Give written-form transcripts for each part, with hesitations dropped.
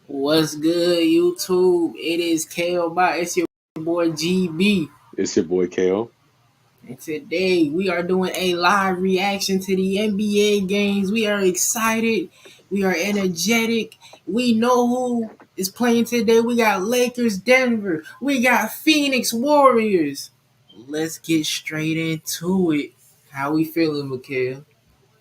What's good, YouTube? It is KaleBot. It's your boy GB. It's your boy Kale. And today we are doing a live reaction to the NBA games. We are excited. We are energetic. We know who is playing today. We got Lakers Denver. We got Phoenix Warriors. Let's get straight into it. How we feeling, Mikhail?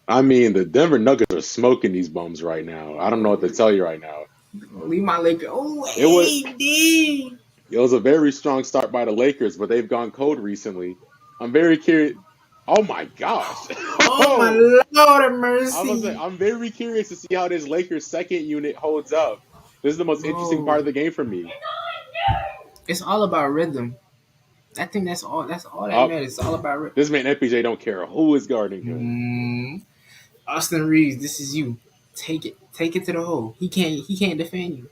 I mean, the Denver Nuggets are smoking these bums right now. I don't know what to tell you right now. Leave my Lakers. Oh, It was AD. it was a very strong start by the Lakers, but they've gone cold recently. I'm very curious. Oh my gosh! Oh my Oh, Lord of I was say mercy. I'm very curious to see how this Lakers second unit holds up. This is the most interesting part Bro. of the game for me. It's all about rhythm. I think that's all. That's all that Up, matters. It's all about rhythm. this man MPJ don't care who is guarding him. Austin Reeves, this is you. Take it. Take it to the hole. He can't. He can't defend you.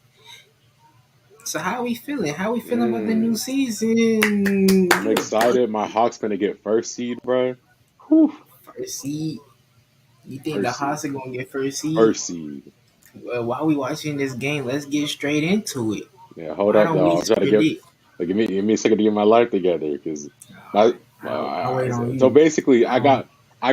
So how we feeling? How we feeling about the new Mm, season? I'm excited. My Hawks gonna get first seed, bro. Whew, First seed. You think the first seed. Hawks are gonna get first seed? First seed. Well, while we watching this game, let's get straight into it. Yeah, hold Why up don't we though. I'll try to predict? give me a second to get my life together because my I'll wait on so you. basically Um, I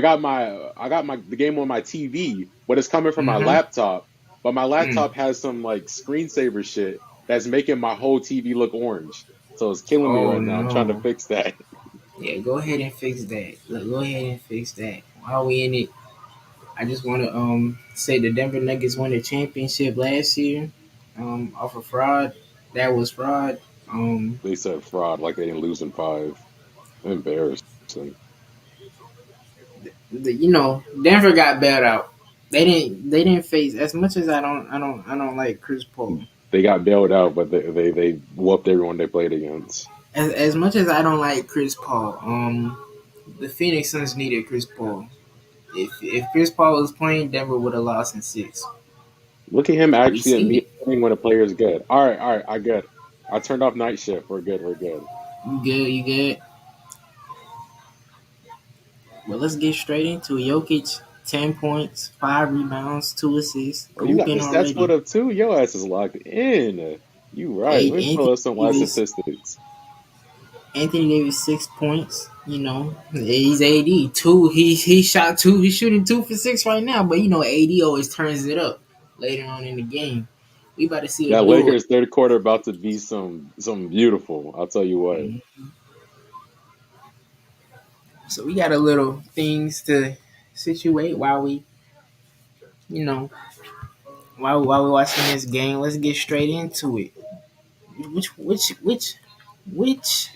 got my the game on my TV, but it's coming from my mm-hmm. laptop. But my laptop has some like screensaver shit that's making my whole TV look orange. So it's killing me Oh right now. I'm trying to no. fix that. Yeah, go ahead and fix that. Look, go ahead and fix that. While we in it, I just want to say the Denver Nuggets won the championship last year off of fraud. That was fraud. Um, They said fraud, like they didn't lose in five. Embarrassing. Denver got bailed out. They didn't face as much as I don't like Chris Paul. They got bailed out, but they whooped everyone they played against. As much as I don't like Chris Paul, the Phoenix Suns needed Chris Paul. If Chris Paul was playing, Denver would have lost in six. Look at him We actually seen it. admitting when a player is good. All right, I get it. I turned off night shift. We're good, we're good. You good? You good? Well, let's get straight into it. Jokic, 10 points, 5 rebounds, 2 assists, Oh, you got the hooping stats pulled already. up too? Your ass is locked in. You right. Let Eight me pull Anthony up some last Davis. statistics. Anthony Davis 6 points. He's AD. Two. He shot two. He's shooting 2 for 6 right now. But AD always turns it up later on in the game. We about to see a That duel. Lakers third quarter about to be some beautiful. I'll tell you what. Mhm. So we got a little things to situate you know, while we watching this game. Let's get straight into it. Which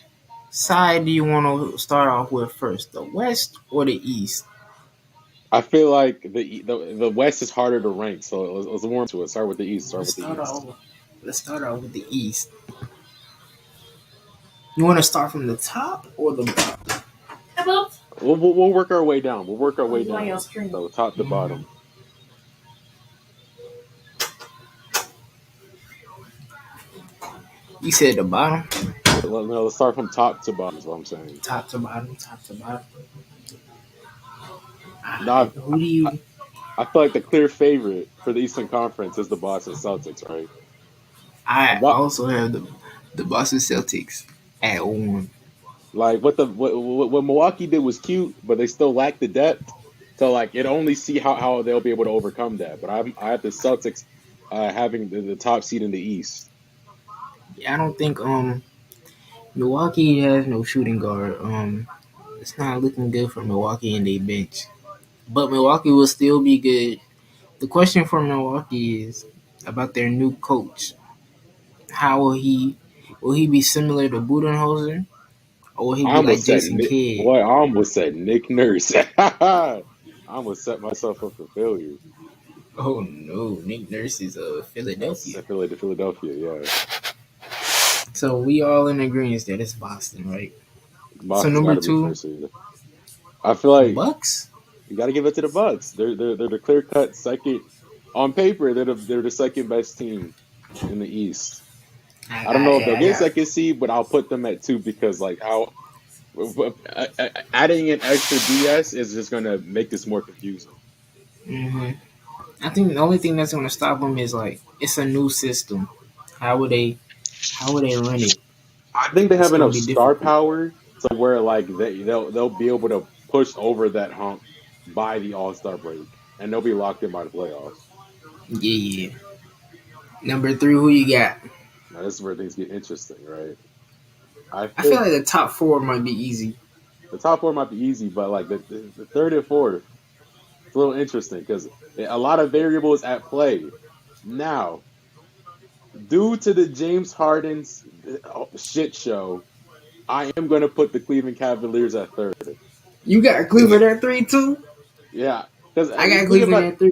side do you want to start off with first, the West or the East? I feel like the West is harder to rank, so let's warm to it. Start with the East. Start Let's with the start East. off. Let's start off with the East. You want to start from the top or the bottom? We'll work our way down. We'll work our way down. OneStream. So top to Mhm. bottom. You said the bottom, Let's start from top to bottom. Is what I'm saying. top to bottom, top to bottom. Now, Who do you? I feel like the clear favorite for the Eastern Conference is the Boston Celtics, right? I What also have the Boston Celtics at one. like what Milwaukee did was cute, but they still lack the depth. So like it only see how they'll be able to overcome that. But I have the Celtics having the top seed in the East. I don't think Milwaukee has no shooting guard. It's not looking good for Milwaukee in their bench, but Milwaukee will still be good. The question for Milwaukee is about their new coach. How will he be similar to Budenholzer, or will he I be like almost said Jason Nick. Kidd? Boy, I almost said Nick Nurse. I almost set myself up for failure. Oh no, Nick Nurse is Philadelphia. Philadelphia, yeah. So we all in agreement that it's Boston, right? So Boston's got number to be two, first seed. I feel like Bucks. you got to give it to the Bucks. They're the clear cut second on paper. They're the second best team in the East. I don't know if they'll I get got. second seed, but I'll put them at two because like how adding in extra BS is just gonna make this more confusing. hmm I think the only thing that's gonna stop them is like it's a new system. How would they? How would they run it? I think they It's have gonna enough be star difficult. power to where like they'll be able to push over that hump by the All Star break, and they'll be locked in by the playoffs. Yeah, yeah. Number three, who you got? Now this is where things get interesting, right? I I feel think like the top four might be easy. the top four might be easy, but like the third and fourth, it's a little interesting because a lot of variables at play. Now, due to the James Harden's shit show, I am going to put the Cleveland Cavaliers at third. You got Cleveland at three too. Yeah, because I got Cleveland at three.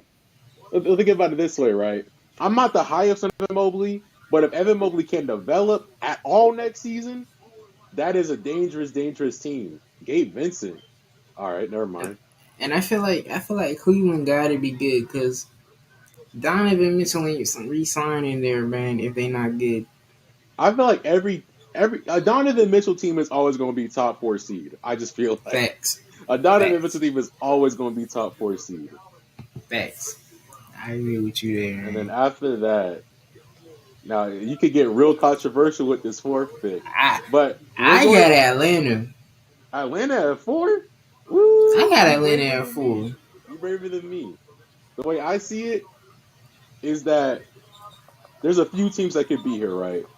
think about it this way, right? I'm not the highest on Evan Mobley, but if Evan Mobley can develop at all next season, that is a dangerous, dangerous team. Gabe Vincent. All right, never mind. And I feel like Cleveland got to be good because Donovan Mitchell ain't some re-signing there, man. If they not good, I feel like every a Donovan Mitchell team is always going to be top four seed. I just feel like facts, a Donovan Mitchell facts, team is always going to be top four seed. facts. I agree with you there, And then man. after that, now you could get real controversial with this fourth pick, I but we're I going got Atlanta. Atlanta at four. I Woo! got You Atlanta braver at than me. four. You braver than me. The way I see it is that there's a few teams that could be here, right?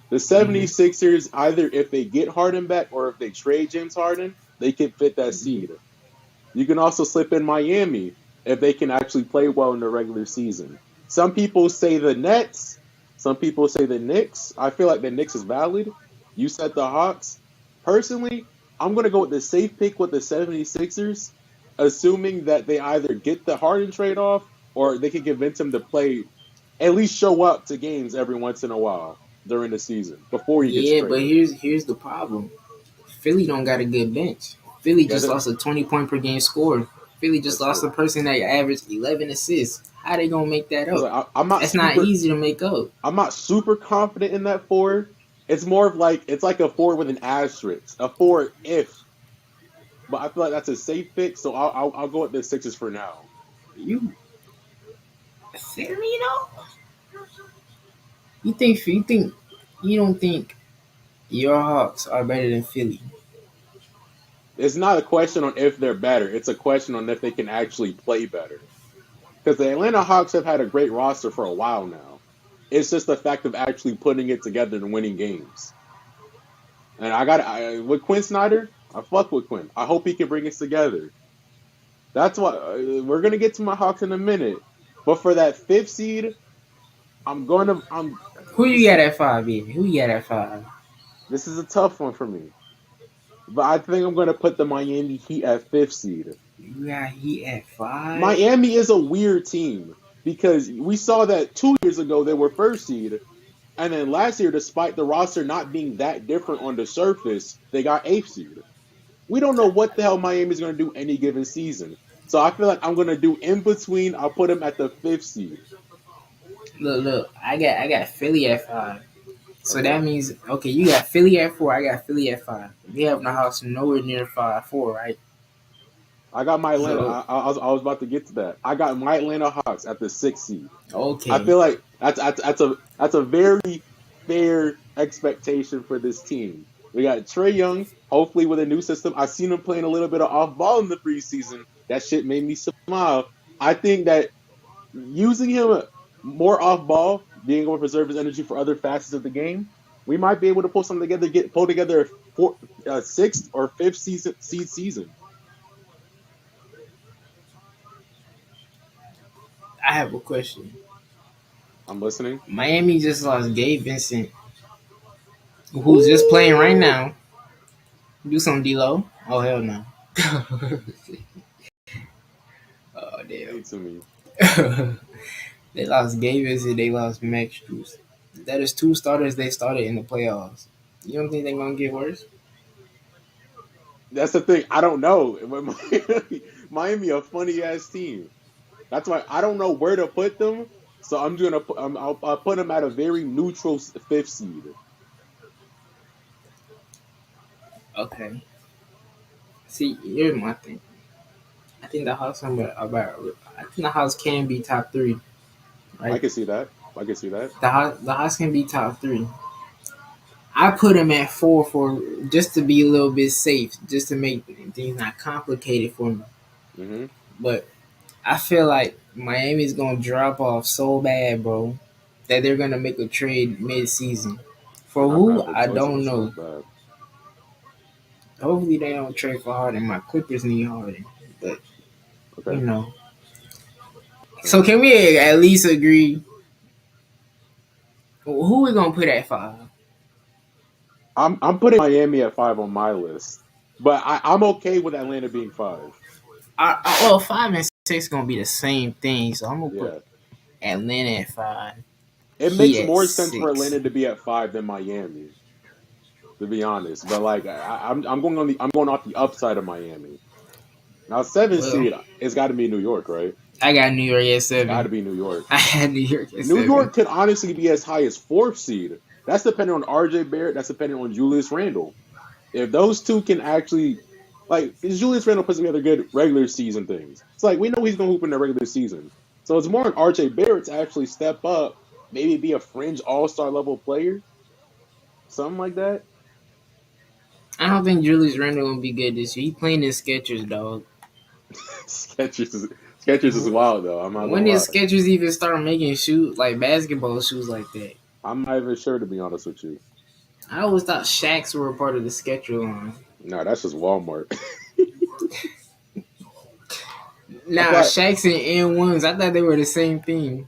The Mm-hmm. 76ers, either if they get Harden back or if they trade James Harden, they can fit that Mm-hmm. seed. You can also slip in Miami if they can actually play well in the regular season. Some people say the Nets, some people say the Knicks. I feel like the Knicks is valid. You said the Hawks. Personally, I'm going to go with the safe pick with the 76ers, assuming that they either get the Harden trade off or they can convince him to play, at least show up to games every once in a while during the season before he gets Yeah, but traded. here's the problem. Philly don't got a good bench. Philly Yeah, just lost a 20-point per game score. Philly just that's lost true. a person that averaged 11 assists. How they gonna make that It's up? like I'm not That's not super easy to make up. I'm not super confident in that four. It's more of like it's like a four with an asterisk, a four if. But I feel like that's a safe pick, so I'll go with the Sixers for now. You, you know, you think you don't think your Hawks are better than Philly? It's not a question on if they're better; it's a question on if they can actually play better. Because the Atlanta Hawks have had a great roster for a while now. It's just the fact of actually putting it together and winning games. And with Quinn Snyder, I fuck with Quinn. I hope he can bring us together. That's why we're gonna get to my Hawks in a minute. But for that fifth seed, I'm going to. I'm. Who you This got at five, baby? Who you got at five? this is a tough one for me, but I think I'm going to put the Miami Heat at fifth seed. You got Heat at five. Miami is a weird team because we saw that 2 years ago they were first seed, and then last year, despite the roster not being that different on the surface, they got eighth seed. We don't know what the hell Miami's going to do any given season. So I feel like I'm going to do in between. I'll put them at the fifth seed. Look. I got Philly at five. So Okay. that means okay, you got Philly at four. I got Philly at five. We have the house nowhere near 5-4, right? I got my Atlanta. So I was about to get to that. I got my Atlanta Hawks at the sixth seed. I okay, feel like that's a very fair expectation for this team. We got Trey Young, hopefully with a new system. I seen him playing a little bit of off ball in the preseason. That shit made me smile. I think that using him more off ball, being able to preserve his energy for other facets of the game, we might be able to pull something together, pull together sixth or fifth season. I have a question. I'm listening. Miami just lost Gabe Vincent, who's just playing right Ooh, now. Do some D-Lo. Oh hell no. Oh say to me. damn. They lost Gabe Vincent. They lost Max Strus. That is two starters they started in the playoffs. You don't think they're gonna get worse? That's the thing. I don't know. Miami a funny ass team. That's why I don't know where to put them. So I'm gonna put, I'll put them at a very neutral fifth seed. Okay. See, here's my thing. I think the Hawks are about. I think the Hawks can be top three. I Right, can see that. I can see that. the Hawks can be top three. I put them at four for just to be a little bit safe, just to make things not complicated for me. Hmm. But I feel like Miami's gonna drop off so bad, bro, that they're gonna make a trade mid-season. They're For not gonna who? have a I choice if don't it's going know. bad. Hopefully they don't trade for Harden. My Clippers need Harden, but you Okay. know. Okay. So can we at least agree who we gonna put at five? I'm putting Miami at 5 on my list, but I'm okay with Atlanta being 5. Well, 5 and 6 gonna be the same thing, so I'm gonna put Yeah, Atlanta at five, it Heat makes at more sense for six. Atlanta to be at 5 than Miami, to be honest. But like, I'm going on I'm going off the upside of Miami. Now, seven Well, seed, it's got to be New York, right? I got New York at It's got seven. to be New York. I had New York at New seven. York could honestly be as high as fourth seed. That's depending on RJ Barrett. That's depending on Julius Randle. If those two can actually, like, Julius Randle puts together good regular season things. It's like we know he's going to hoop in the regular season. So it's more on RJ Barrett to actually step up, maybe be a fringe All Star level player, something like that. I don't think Julius Randle gonna be good this year. He playing in Skechers, dog. Skechers is Skechers is wild though. I'm not When gonna did lie. Skechers even start making shoes like basketball shoes like that? I'm not even sure to be honest with you. I always thought Shacks were a part of the Skechers line. No, that's just Walmart. I feel Nah, like Shacks and N1s. I thought they were the same thing.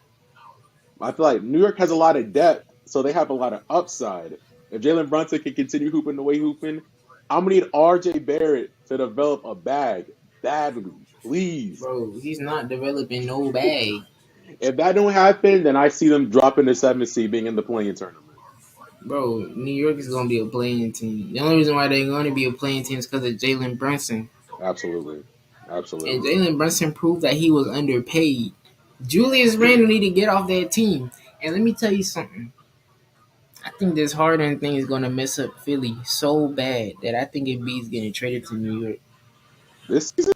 New York has a lot of depth, so they have a lot of upside. If Jalen Brunson can continue hooping the way hooping, I'm gonna need RJ Barrett to develop a bag badly, please. Bro, he's not developing no bag. If that don't happen, then I see them dropping the 7th seed being in the playing tournament. Bro, New York is gonna be a playing team. The only reason why they're gonna be a playing team is because of Jalen Brunson. Absolutely, And absolutely. Jalen Brunson proved that he was underpaid. Julius Randle need to get off that team. And let me tell you something. I think this Harden thing is gonna mess up Philly so bad that I think Embiid's getting traded to New York This season,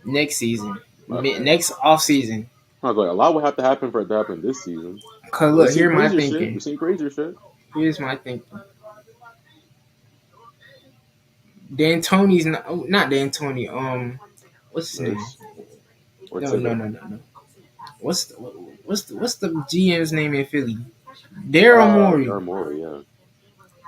next season, okay. next off season. I was like, a lot would have to happen for it to happen this season. Cause But we've look, seen here's my crazier shit. thinking. We've seen crazier shit. Here's my thinking. D'Antoni's not D'Antoni. What's his name? Nurse or No, no, Tibbet. no, no, no. What's the GM's name in Philly? Daryl Morey. Daryl Morey, yeah.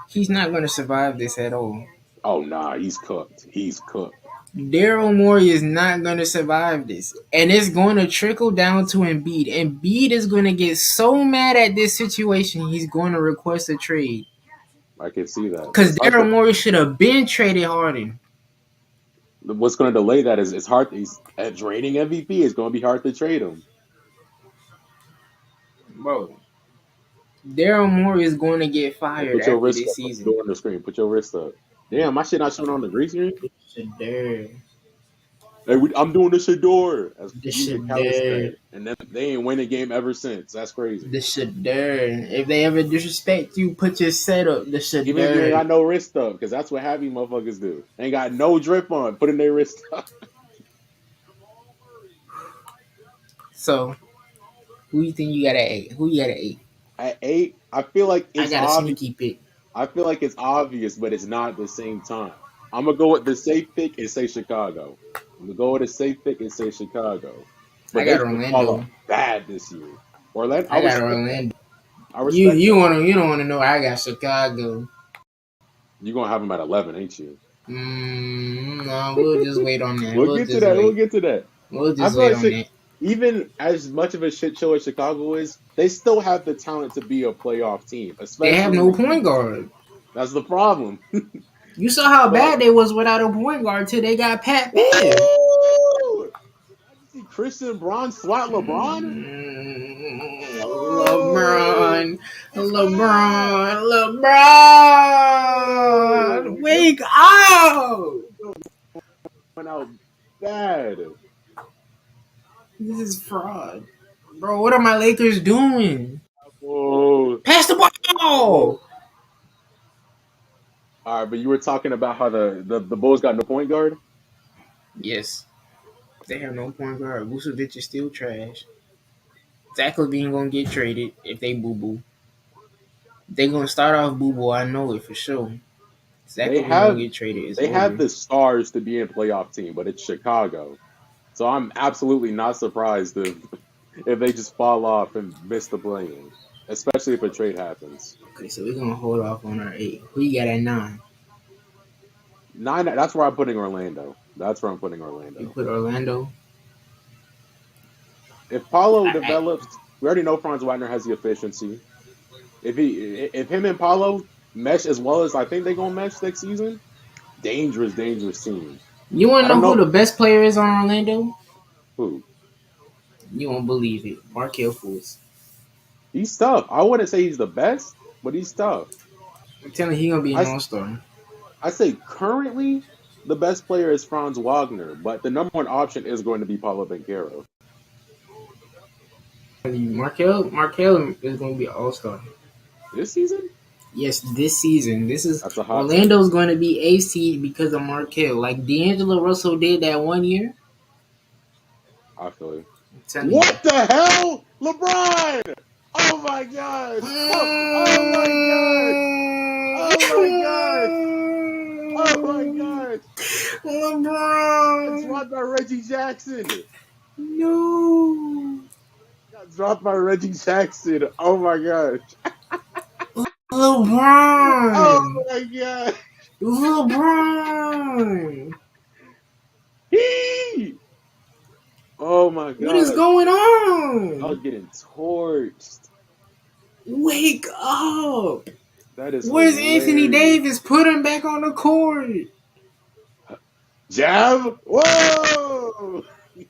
He's not gonna survive this at all. Oh nah, he's cooked. He's cooked. Daryl Morey is not going to survive this. And it's going to trickle down to Embiid. Embiid is going to get so mad at this situation, he's going to request a trade. I can see that. But Because it's hard Daryl to Morey should have been traded Harden. what's gonna delay that is it's hard he's at reigning MVP, it's gonna be hard to trade him. Bro, Daryl Morey is going to get Hey, fired put your after wrist this up. I'm season. doing the screen. Put your wrist up. Damn, my shit not showing on the green screen. Shador. Hey, I'm doing the Shador, as The music Khaled Shador. said, and then they ain't win a game ever since. That's crazy. The Shador. If they ever disrespect you, put your set up. The Even if you ain't Shador. got no wrist up, because that's what happy motherfuckers do. They ain't got no drip on, putting their wrist up. So, who you think you got at 8? Who you got at 8? At 8, I feel like I it's got a obvious. sneaky pick. I feel like it's obvious, but it's not at the same time. I'm gonna go with the safe pick and say Chicago. I'm gonna go with a safe pick and say Chicago. I But they got could fall Orlando. off bad this year. Orlando, I I got respect that. Orlando. I You respect you that. wanna you don't wanna know I got Chicago. You're gonna have them at 11, ain't you? No, we'll just wait on that. We'll We'll get to just that. We'll wait. get to that. We'll I just feel wait like on that. even as much of a shit show as Chicago is, they still have the talent to be a playoff team, They have especially in no the point East. guard. That's the problem. You saw how But bad they was without a point guard till they got Pat Bev. woo! Did you see Christian Braun swat LeBron? Woo! LeBron, Let's go! LeBron, Woo! Yo, wake up! went out bad. This is fraud, bro. What are my Lakers doing? Whoa! Pass the Whoa! ball. All right, but you were talking about how the Bulls got no point guard. Yes. They have no point guard. Vucevic is still trash. Zach LaVine gonna get traded if they boo boo. They gonna start off boo boo. I know it for sure. Zach They LaVine gonna have get traded. It's they have over. the stars to be in playoff team, but it's Chicago. So I'm absolutely not surprised if they just fall off and miss the play-in, especially if a trade happens. Okay, so we're gonna hold off on our 8. Who you got at 9? Nine. That's where I'm putting Orlando. That's where I'm putting You Orlando. put Orlando. If Paulo I, develops, we already know Franz Wagner has the efficiency. If him and Paulo mesh as well as I think they're gonna mesh next season, dangerous team. you wanna I don't know who know the best player is on Orlando? who. You won't believe it. Markel Fultz. He's tough. I wouldn't say he's the best, but he's tough. I'm telling you, he gonna be an I all-star. I say currently the best player is Franz Wagner, but the number one option is going to be Paulo Banchero Markel is gonna be an all-star. this season. Yes, this season. This is That's a hot take. Orlando's going to be a seed because of Markel. Like D'Angelo Russell did that one year. I feel you. I'm telling you. What the hell, LeBron? Oh my gosh! Oh my gosh! Oh my gosh! Oh my gosh! Got LeBron. dropped by Reggie Jackson. No. Got dropped by Reggie Jackson. Oh my gosh! Oh LeBron. my god! LeBron. He! Oh my What is gosh! going I was on? getting torched. Wake up. That is Where's Anthony hilarious. Davis? Put him back on the court. Jab! Whoa!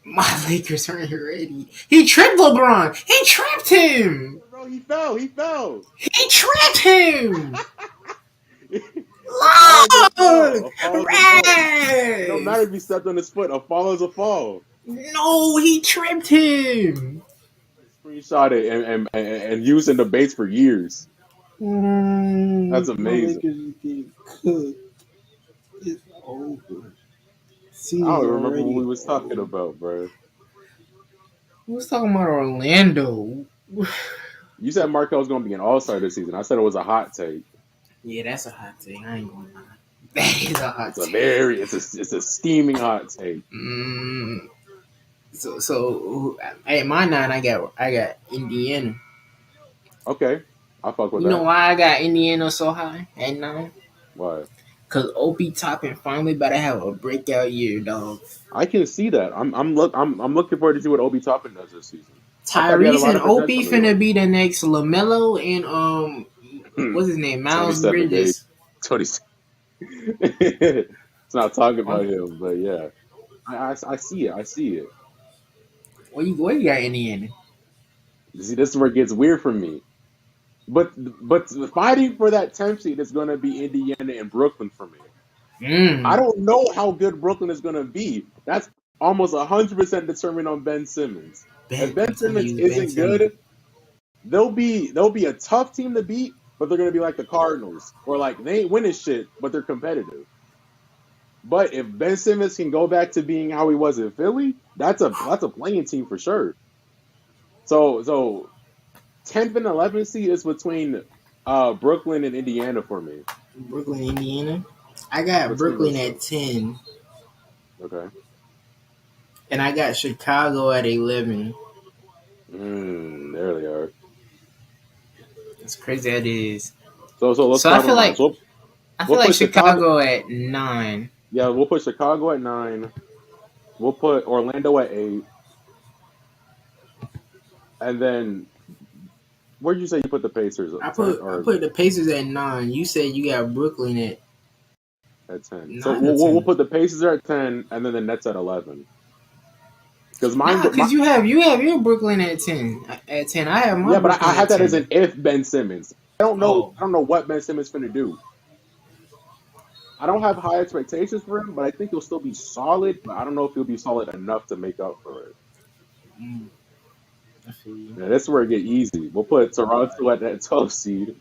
My Lakers aren't ready. He tripped LeBron. He tripped him. Bro, he fell. He fell. He tripped him. A fall is a Lord, fall. A fall is a fall. It don't matter Raz. if he stepped on his foot. A fall is a fall. No, he tripped him. Screenshot it and using the baits for years. That's My amazing. Lakers is getting cooked. It's over. I don't Season's even remember what we already was talking over. about, bro. We was talking about Orlando. You said Markel was going to be an all-star this season. I said it was a hot take. Yeah, that's a hot take. I ain't gonna lie. That is a hot It's a take. very, it's a steaming hot take. Mm, so at my 9, I got Indiana. Okay, I fuck with You know that. why I got Indiana so high at 9? Why? Cause Opie Toppin finally about to have a breakout year, dog. I can see that. I'm looking forward to see what Obi Toppin does this season. I thought he had a Tyrese lot and of Opie potential in finna be the next LaMelo and him. what's his name, Miles 27 days. Bridges. 20. It's not talking Oh, about him, but yeah, I see it. I see it. what you got Indiana? See, this is where it gets weird for me. But fighting for that 10th seed is going to be Indiana and Brooklyn for me. I Mm, don't know how good Brooklyn is going to be. That's almost 100% determined on Ben Simmons. If Ben, Ben I'm telling Simmons you, Ben isn't Simmons. good, they'll be a tough team to beat, but they're going to be like the Cardinals or like they ain't winning shit, but they're competitive. But if Ben Simmons can go back to being how he was in Philly, that's a playing team for sure. So 10th and 11th seed is between Brooklyn and Indiana for me. Brooklyn, Indiana. I got Between Brooklyn those two. at 10, Okay. and I got Chicago at 11. There they are. It's crazy that is. So let's So I count feel them out. like So I we'll feel like put Chicago. Chicago at 9. Yeah, we'll put Chicago at 9. We'll put Orlando at 8, and then where'd you say you put the Pacers I at 10 put I or put the Pacers at 9. You said you got Brooklyn at at 10? So 9 or we'll 10. put the Pacers at 10, and then the Nets at 11. Because Nah, cause you have your Brooklyn at 10. At 10, I have my yeah, but I Brooklyn had at that as 10. an if Ben Simmons. I don't know. Oh, I don't know what Ben Simmons finna do. I don't have high expectations for him, but I think he'll still be solid. But I don't know if he'll be solid enough to make up for it. mm, I feel you. Yeah, that's where it get easy. We'll put Toronto at that 12 seed.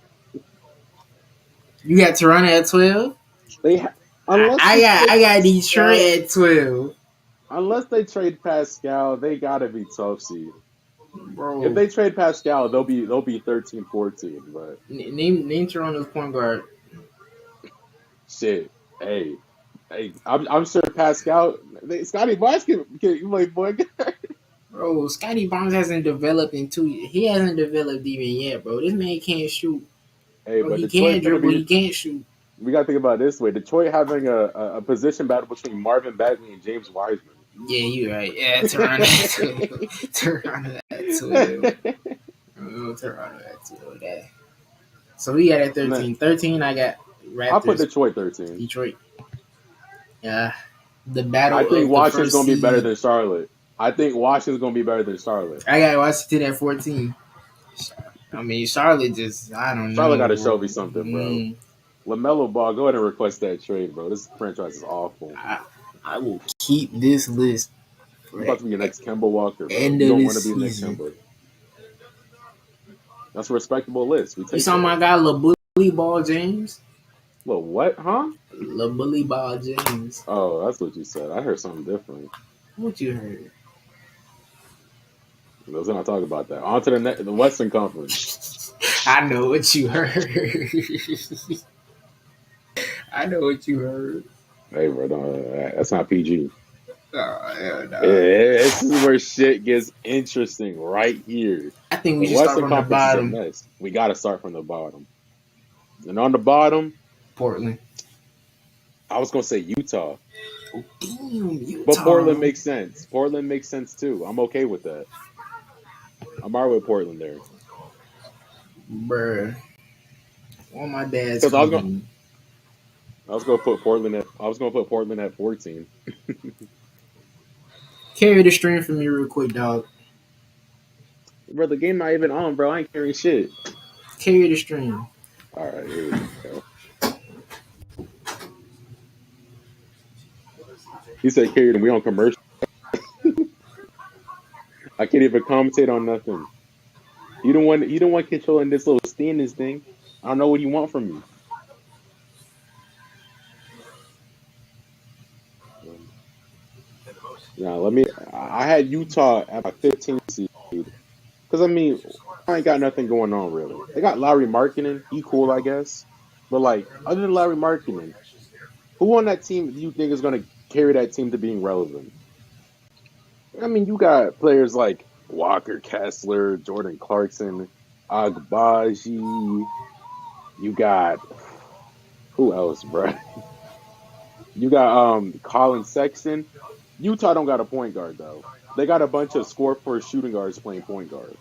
You got Toronto at 12. They ha- unless I this got shit I got goes Detroit south, at 12. unless they trade Pascal, they gotta be 12 seed. If bro. they trade Pascal, they'll be 13, 14. But Name Toronto's point guard, shit, hey, I'm sure Pascal, Scotty Barnes can play point guard. bro. Scotty Barnes hasn't developed in 2 years. He hasn't developed even yet, bro. This man can't shoot. Hey, Bro, but he Detroit can finna dribble. be. He can't shoot. We gotta think about it this way: Detroit having a position battle between Marvin Bagley and James Wiseman. Yeah, you right. Yeah, Toronto at 12. Toronto at 12. Toronto at 12. That. So we got at Nah, 13. 13, I got I'll put Raptors, Detroit 13. Detroit. Yeah. The I battle think of the Washington's first gonna be better seed. than Charlotte. I think Washington's gonna be better than Charlotte. I got Washington at 14. I mean, Charlotte just, I don't Charlotte got to know. show me something, bro. LaMelo Ball, go ahead and request that trade, bro. This franchise is awful. I, I will keep this list You for about the to be your next Kemba Walker, bro. end You of don't want to this be the next season. Kemba. That's a respectable list. We You take saw that. my guy, LaBully Ball James? Well, what, huh? LaBully Ball James. Oh, that's what you said. I heard something different. What you heard? Let's not talk about that. On to the Western Conference. I know what you heard. I know what you heard. Hey, bro, that's not PG. Oh, hell Yeah, no. this is where shit gets interesting right here. I think we The should start Western from the Conference is a bottom. mess. We got to start from the bottom. And on the bottom, Portland. I was gonna say Utah, Oh, damn, but Portland Utah. makes sense. Portland makes sense too. I'm okay with that. I'm alright with Portland there Bruh. All my dad's because company. I was gonna put Portland at 14. Carry the stream for me real quick, dog. Bro, the game not even on, bro. I ain't carrying shit. Carry the stream. All right, here we go. He said carried and we on commercial. I can't even commentate on nothing. You don't want controlling this little standings thing. I don't know what you want from me. Yeah, let me. I had Utah at my 15 seed because I mean I ain't got nothing going on really. They got Larry Markkinen. He cool, I guess. But like other than Larry Markkinen, who on that team do you think is going to carry that team to being relevant? I mean, you got players like Walker Kessler, Jordan Clarkson, Agbaji. You got who else, bro? You got Colin Sexton. Utah don't got a point guard though. They got a bunch of score first shooting guards playing point guard.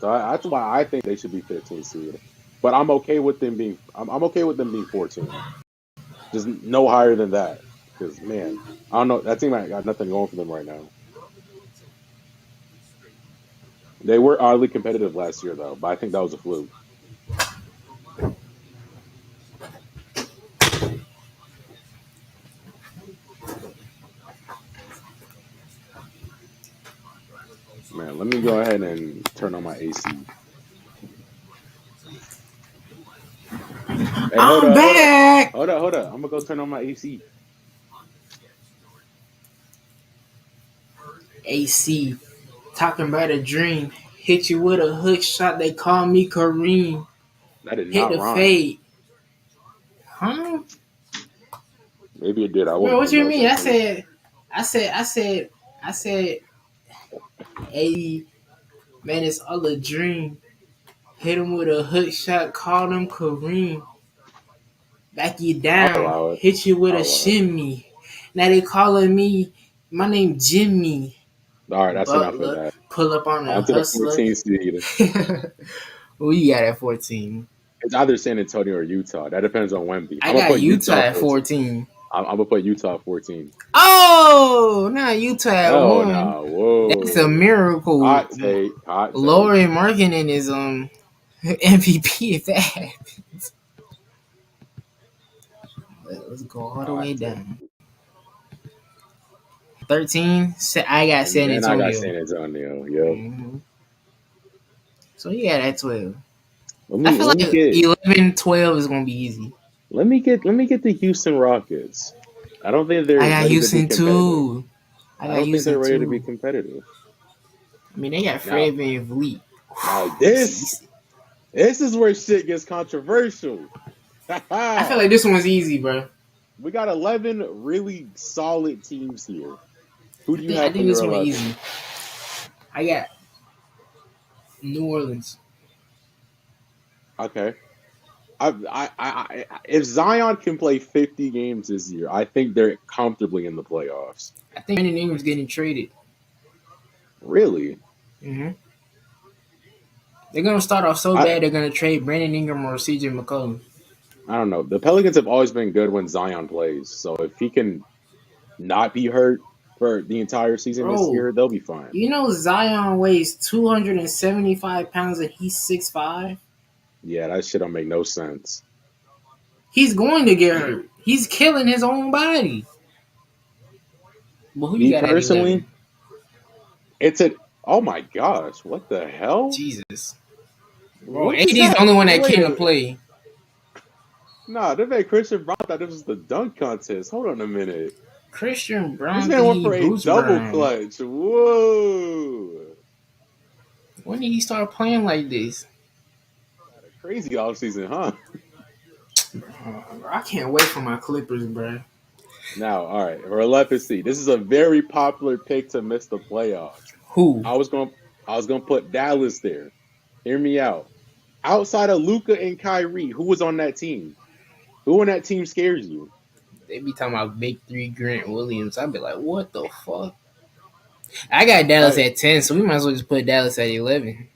So that's why I think they should be 15 seed. But I'm okay with them being 14. Just no higher than that. Because man, I don't know. That team ain't got nothing going for them right now. They were oddly competitive last year though, but I think that was a fluke. Man, let me go ahead and turn on my AC. Hey, I'm back. hold up. I'm gonna go turn on my AC. AC. Talking about a dream. Hit you with a hook shot. They call me Kareem. That did Hit not the rhyme. fade. Huh? Maybe it did. I Bro, wouldn't what have you noticed. mean? I I turned it. said, I said, I said, I said, A, man, it's all a dream. Hit him with a hook shot, call him Kareem. Back you I'll down, allow it. hit you with I'll a allow it. shimmy. Now they calling me, my name Jimmy All right, that's enough of Butler. that. Pull up on a On to the hustler. 14 seed. We got at 14. It's either San Antonio or Utah. That depends on Wemby. I I'm gonna got put Utah Utah at 14. 14. I'm gonna put Utah 14. Oh, not Utah at Oh 1. no! That's a Whoa! miracle. Hot take. Hot take. Laurie Markkinen is MVP if that happens. Let's go all the Hot way take. down. 13. I got And San then I got Antonio. San Antonio. Yep. So you got at 12. Let I me feel let me like get 11, 12 is gonna be easy. let me get the Houston Rockets. I don't think I they're got ready to be Houston competitive. too. I I got don't think they're Houston ready to be too. competitive. I mean, they got Now, Fred VanVleet. now See, this this is where shit gets controversial. I feel like this one's easy, bro. We got 11 really solid teams here. Who do you I have for think your this one 11? easy. I got New Orleans. Okay. If Zion can play 50 games this year, I think they're comfortably in the playoffs. I think Brandon Ingram's getting traded. Really? hmm They're gonna start off so I bad. They're gonna trade Brandon Ingram or CJ McCollum. I don't know. The Pelicans have always been good when Zion plays. So if he can not be hurt for the entire season this Bro, year, they'll be fine. you know Zion weighs 275 pounds and he's 6'5". Yeah, that shit don't make no sense. He's going to get hurt. He's killing his own body. But who you Me got at personally, 11? it's a oh my gosh, what the hell? Jesus. Bro, What is AD's the that? only one that Wait came a to minute. play. Nah, they made Christian Brown thought this was the dunk contest. Hold on a minute. Christian This Brown man think went he for a Bruce double Brown. clutch. Whoa. When did he start playing like this? Had a crazy offseason, huh? I can't wait for my Clippers, bro. Now, all right, for 11th seed. This is a very popular pick to miss the playoffs. Who? I was going I was gonna put Dallas there. Hear me out. Outside of Luca and Kyrie, who was on that team? Who on that team scares you? They be talking about Big Three Grant Williams. I'd be like, what the fuck? I got Dallas Like at 10, so we might as well just put Dallas at 11.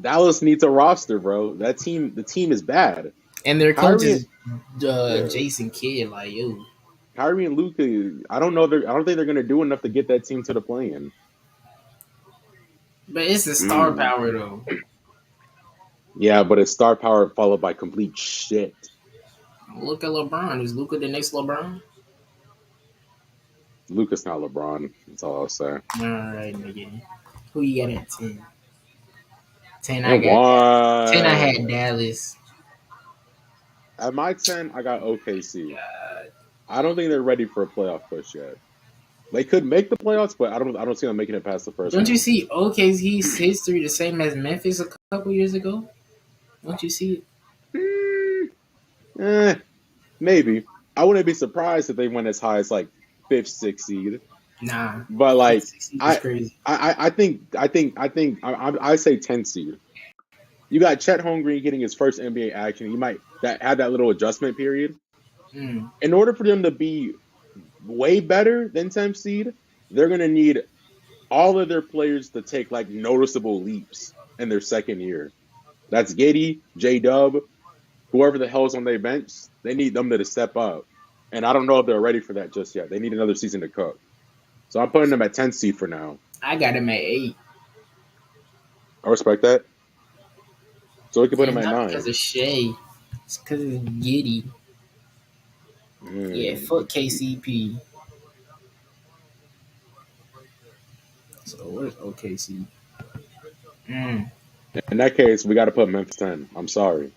Dallas needs a roster, bro. The team is bad. And their coach Kyrie, is yeah, Jason Kidd. Like, yo, Kyrie and Luca. I don't think they're gonna do enough to get that team to the play-in. but it's the star Mm. power though. Yeah, but it's star power followed by complete shit. Look at LeBron. Is Luka the next LeBron? Luca's not LeBron. That's all I'll say. All right, nigga. Who you got at 10? 10, I And got that. 10, I had one. Dallas. At my 10, I got OKC. God. I don't think they're ready for a playoff push yet. They could make the playoffs, but I don't see them making it past the first Don't you round. see OKC's history the same as Memphis a couple years ago? Don't you see it? Hmm, eh, maybe. I wouldn't be surprised if they went as high as like fifth, sixth seed. Nah. But Fifth, like sixth seed is crazy. I say 10 seed. You got Chet Holmgren getting his first NBA action. He might have that little adjustment period. Mm. In order for them to be way better than 10 seed, they're gonna need all of their players to take like noticeable leaps in their second year. That's Giddy, J Dub, whoever the hell's on their bench. They need them to step up. And I don't know if they're ready for that just yet. They need another season to cook. So I'm putting them at 10 seed for now. I got him at 8. I respect that. So we can put them And at not because 9. of Shea. It's because it's Giddy. Yeah, Mm. fuck KCP. So where's OKC? Mm. In that case, we got to put Memphis 10. I'm sorry.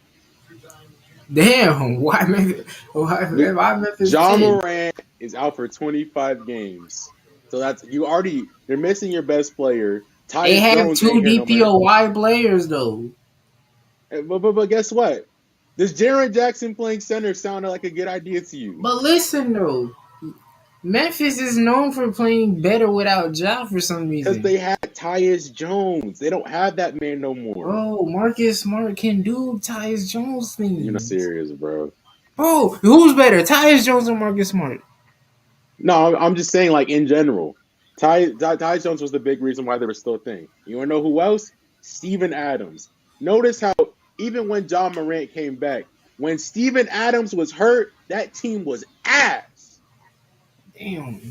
Damn, why Memphis? Why Memphis John 10? Morant is out for 25 games. So you're missing your best player. They Tyus have Jones ain't two here no more. DPOY players though. But guess what? Does Jaren Jackson playing center sound like a good idea to you? But listen though, Memphis is known for playing better without Ja for some Because reason. they had Tyus Jones. They don't have that man no more. Bro, Marcus Smart can do Tyus Jones You're not things. serious, bro. Bro, who's better, Tyus Jones or Marcus Smart? No, I'm just saying, like, in general. Ty Jones was the big reason why they were still a thing. You want to know who else? Steven Adams. Notice how even when John Morant came back, when Steven Adams was hurt, that team was ass. Damn, the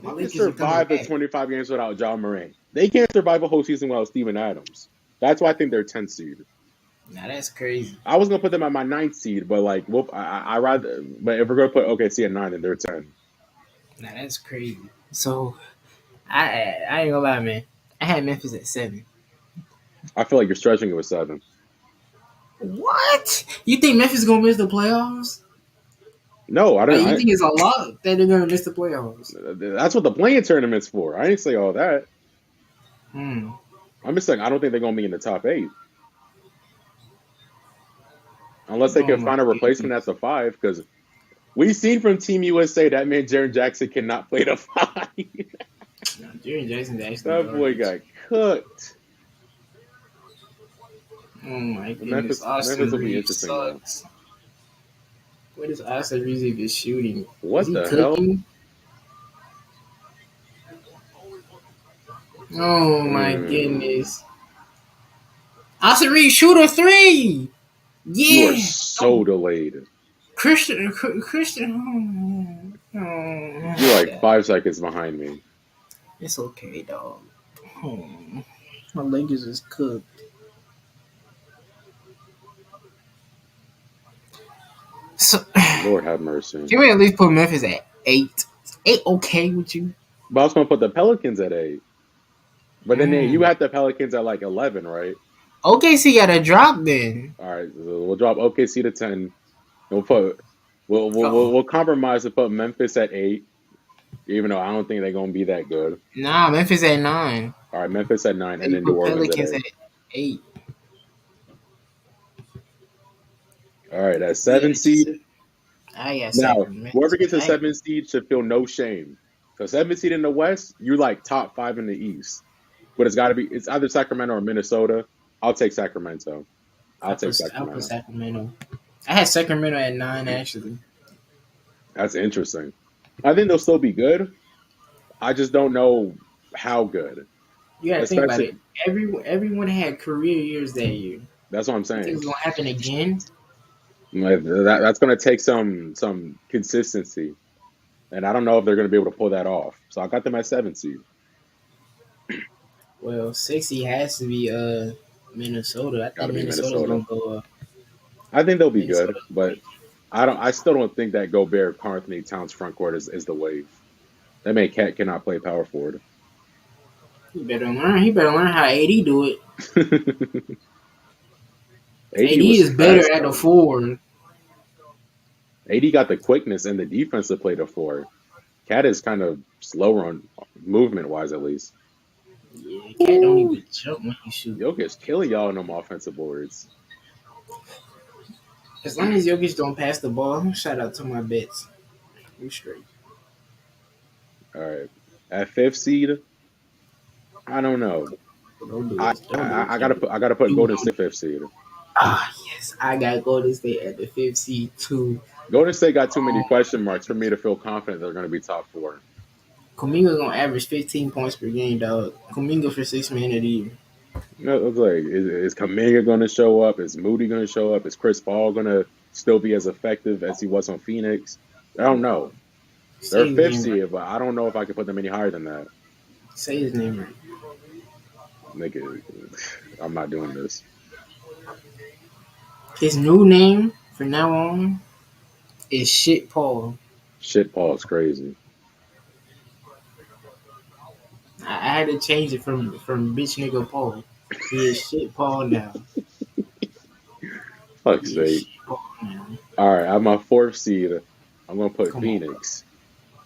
You can Lakers are coming survive the back. 25 games without John Morant. They can't survive a whole season without Steven Adams. That's why I think they're 10 seed. Now that's crazy. I was gonna put them at my 9th seed, but like, whoop, I rather. But if we're gonna put OKC at 9, then they're 10. Now that's crazy. So I ain't gonna lie, man. I had Memphis at 7. I feel like you're stretching it with 7. What? You think Memphis gonna miss the playoffs? No, I Like, don't. you think it's a lot that they're gonna miss the playoffs? That's what the playing tournament's for. I didn't say all that. Hmm. I'm just saying I don't think they're gonna be in the top eight unless they Oh can my find a replacement at goodness. the five. Because we've seen from Team USA that man Jaren Jackson cannot play the five. No, Jerry Jackson's actually That boy garbage. got cooked. Oh my goodness. Memphis Austin will be Reeves interesting though. sucks. What is Austin Reeves even shooting? Is What he the hell? cooking? Oh my Mm, goodness. Austin Reeves shoot a three. you are Yeah. so delayed. Christian. Oh, You're my like God. 5 seconds behind me. It's okay, dog. Oh, my Lakers is cooked. So, Lord have mercy. can we at least put Memphis at 8? Is 8 okay with you? But I was gonna put the Pelicans at 8. But then you Mm. had the Pelicans at like 11, right? OKC got a drop then. All right, so we'll drop OKC to 10. We'll put Uh-oh. we'll compromise to put Memphis at 8, even though I don't think they're gonna be that good. Nah, Memphis at 9. All right, Memphis at 9, So and you then New put Orleans at Pelicans at 8. 8. All right, that Yeah, 7 seed. just I got Now, Sacramento. whoever gets a I, 7 seed should feel no shame. So 7 seed in the West, you're like top 5 in the East. But it's either Sacramento or Minnesota. I'll take Sacramento. I'll take I put Sacramento. Sacramento. I had Sacramento at 9 actually. That's interesting. I think they'll still be good. I just don't know how good. You gotta think about Especially it. Everyone had career years that year. that's what I'm You think saying. it's gonna happen again? Like, that's going to take some consistency, and I don't know if they're going to be able to pull that off. So I got them at 7 seed. Well, 60 has to be Minnesota. I Got to think be Minnesota's gonna Minnesota. go I think they'll be good, Minnesota's but I still don't think that Gobert, Karl Anthony Towns front court is the wave. That man cannot play power forward. he better learn. He better learn how AD do it. AD AD was is better fast at the though. forward. AD got the quickness and the defense to play the four. Cat is kind of slower on movement wise, at least. Yeah, Cat don't Ooh, even jump when he shoot. Jokic's killing y'all on them offensive boards. As long as Jokic don't pass the ball, shout out to my bets. We straight. All right, at 5th seed, I don't know. Don't do this. Don't do this. Don't do I gotta put Do Golden not. State 5th seed. Ah, yes. I got Golden State at the 5th seed too. Golden State got too many Oh question my marks for me to feel confident they're going to be top four. Kuminga's gonna average 15 points per game, dog. Kuminga for 6 man of the year. You know, it's like, is Kaminga going to show up? Is Moody going to show up? Is Chris Paul going to still be as effective as he was on Phoenix? I don't know. They're Say his fifth name right. seed, but I don't know if I could put them any higher than that. Say his name right. Nigga, I'm not doing this. His new name from now on is Shit Paul. Shit, Paul's crazy. I had to change it from bitch nigga Paul. He is Shit Paul now. Fuck's He is sake. Shit Paul now. All right, I'm a 4th seed. I'm going to put Come on, bro. Phoenix.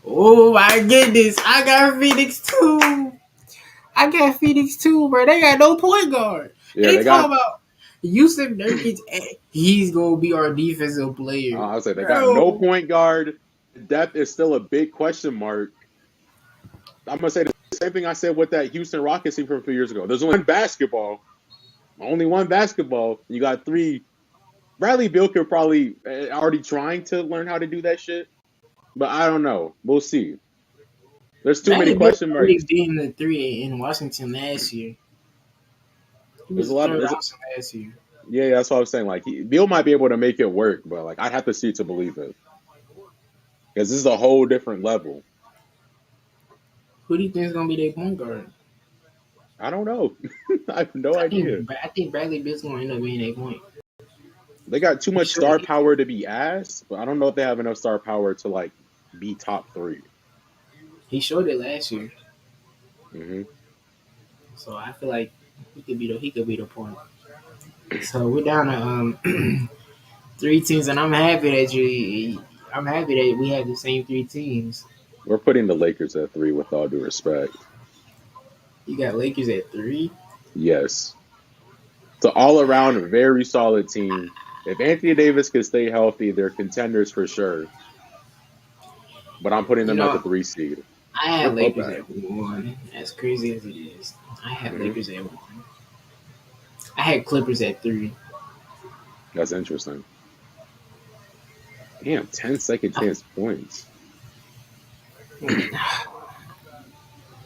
Oh my goodness, I got Phoenix too. I got Phoenix too, bro. They got no point guard. Yeah, And they they talk got, about Yusuf Nurkic. He's gonna be our defensive player, I was like, they got no bro. point guard. Depth is still a big question mark. I'm going to say the same thing I said with that Houston Rockets team from a few years ago. There's only one basketball. You got three. Bradley Beal could probably already trying to learn how to do that shit, but I don't know. We'll see. There's too many Bradley Beal question already marks. being the three in Washington last year. He There's was a the lot of third there's option last year. yeah, that's what I was saying. Like Beal might be able to make it work, but like I'd have to see it to believe it because this is a whole different level. Who do you think is gonna be their point guard? I don't know. I have no idea. I think Bradley Beal's gonna end up being their point. They got too He much showed star he, power to be asked, but I don't know if they have enough star power to like be top three. he showed it last year, Hmm. so I feel like he could be the point. So we're down to 3 teams, and I'm happy that I'm happy that we have the same three teams. We're putting the Lakers at 3 with all due respect. You got Lakers at 3. Yes. It's an all around very solid team. If Anthony Davis can stay healthy, they're contenders for sure. But I'm putting You them at the know, 3 seed. I They're had both Lakers bad. at 1. As crazy as it is, I had Hmm. Lakers at 1. I had Clippers at 3. That's interesting. Damn, 10-second chance points.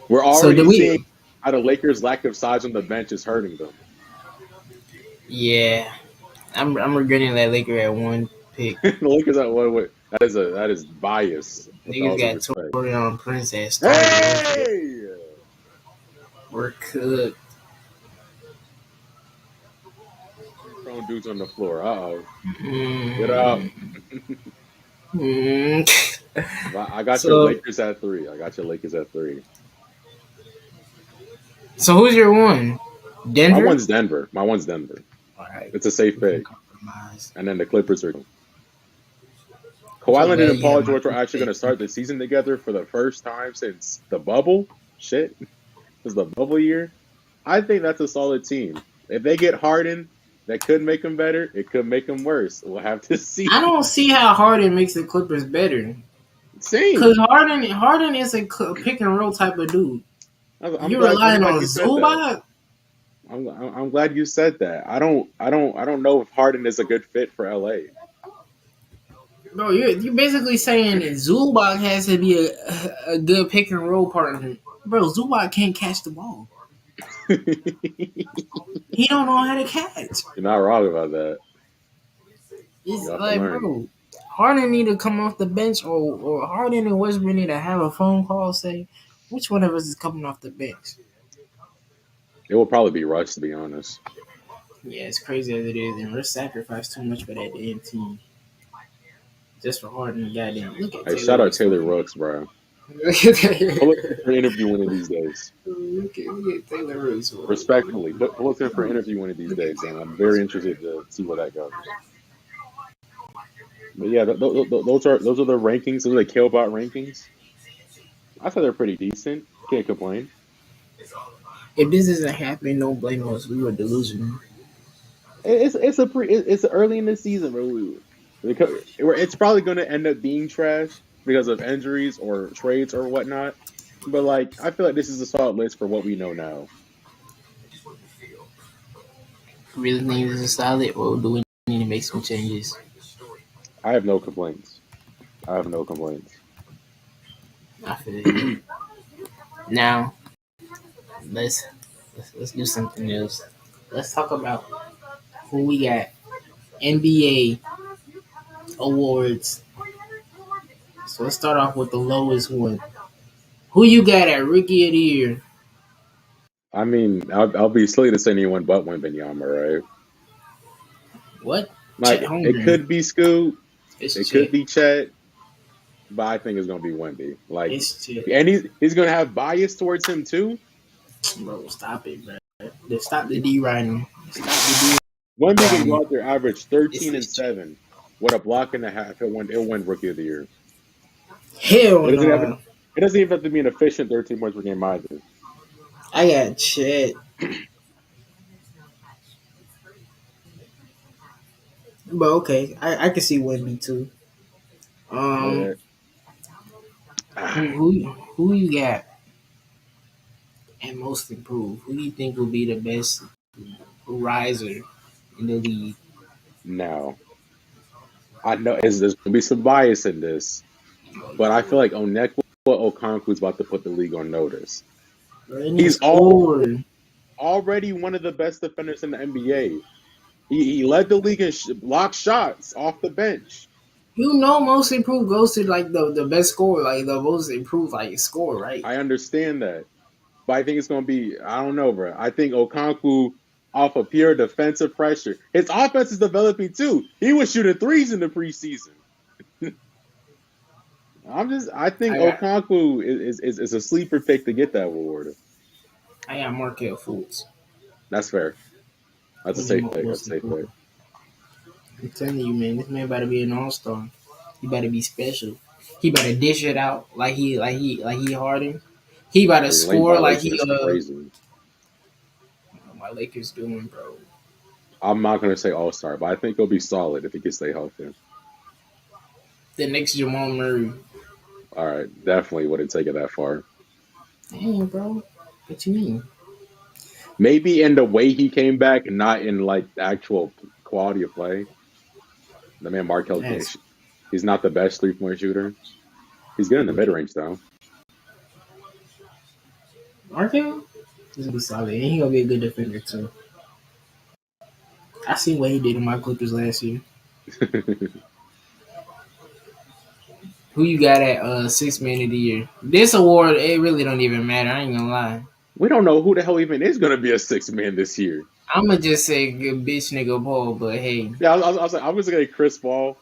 We're So already do we? seeing how the Lakers' lack of size on the bench is hurting them. Yeah, I'm regretting that Laker at 1 pick. The Lakers at what? That is bias with Niggas all due got respect. Torian Prince at starter. Hey! We're cooked. Prone dudes on the floor. Uh-oh. Get up. Mm, mm. I got your so Lakers at 3. I got your Lakers at 3. so who's your one? My Denver. one's Denver. My one's Denver. All right, It's a safe we can pick. compromise. And then the Clippers are. I'm Kawhi so Leonard glad and you Paul have my George are pick. actually going to start the season together for the first time since the bubble. Shit. This is the bubble year. I think that's a solid team. If they get Harden, that could make them better. It could make them worse. We'll have to I see. don't see how Harden makes the Clippers better. Cause Same. Harden is a pick and roll type of dude. I'm You're glad. I'm relying glad on you said that. Zubac. I'm glad you said that. I don't know if Harden is a good fit for LA. Bro, you're basically saying that Zubac has to be a good pick and roll partner. Bro, Zubac can't catch the ball. You're He don't know how to catch. not wrong about that. It's You have to like, learn. bro, Harden need to come off the bench, or Harden and Westbrook need to have a phone call say, which one of us is coming off the bench? It will probably be Russ, to be honest. Yeah, it's crazy as it is, and we're sacrificed too much for that damn team just for Harden. Goddamn, look at Hey, shout Taylor out Rooks. Taylor Rooks, bro. Look at Pull us in Taylor. for an interview one of these days. Look at Taylor Rooks. Respectfully, pull us in for an interview one of these days. I'm very interested to see where that goes. But yeah, those are the rankings. Those are the KaleBot rankings. I thought they're pretty decent. Can't complain. If this isn't happening, don't blame us. We were delusional. It's early in the season, bro. It's probably going to end up being trash because of injuries or trades or whatnot. But like, I feel like this is a solid list for what we know now. Really think this is solid, or do we need to make some changes? I have no complaints. I have no complaints. I feel you. Now let's let's do something else. Let's talk about who we got. NBA awards. So let's start off with the lowest one. Who you got at Rookie of the Year? I mean, I'll be silly to say anyone but Wembanyama, right? What? Chet Like, it Holmgren. could be Scoot, It's it could Chet. be Chet, but I think it's gonna be Wemby. Like, It's Chet. and he's gonna have bias towards him too. Bro, stop it, bro. Stop the D riding. Stop the D Wemby can go riding. out there, average It's 13 and it's Chet. 7 with a block and a half. It'll win Rookie of the Year. Hell It doesn't have no. it doesn't even have to be an efficient 13 points per game either. I got Chet. But okay, I can see Wemby too. Um, But, who ah, who you got and most improved? Who do you think will be the best riser in the league? now I know there's gonna be some bias in this, but I feel like Onekwa Okonkwo's about to put the league on notice. And he He's all scored. already one of the best defenders in the NBA. He led the league in block shots off the bench. You know, most improved goes to like the best score, like the most improved like score, right? I understand that, but I think it's going to be, I don't know, bro. I think Okonkwo, off of pure defensive pressure, his offense is developing too. He was shooting threes in the preseason. I think I got Okonkwo is a sleeper pick to get that award. I got Markel Fultz That's fair. That's a winning safe pick. That's most a safe pick. improved. I'm telling you, man, this man about to be an all star. He better be special. He better dish it out like he Harden. He better His late score like violation he is crazy. my Lakers doing, bro. I'm not gonna say all star, but I think he'll be solid if he can stay healthy. The next Jamal Murray. All right, definitely wouldn't take it that far. Damn, bro. What you mean? Maybe in the way he came back, not in like the actual quality of play. The man Markel can't. That's He's not the best 3-point shooter. He's good in the mid range though. Markel. He's gonna be solid, and he gonna be a good defender too. I seen what he did in my Clippers last year. Who you got at six man of the year? This award, it really don't even matter. I ain't gonna lie. We don't know who the hell even is gonna be a six man this year. I'ma just say good bitch nigga Paul, but hey. Yeah, I was gonna say Chris Paul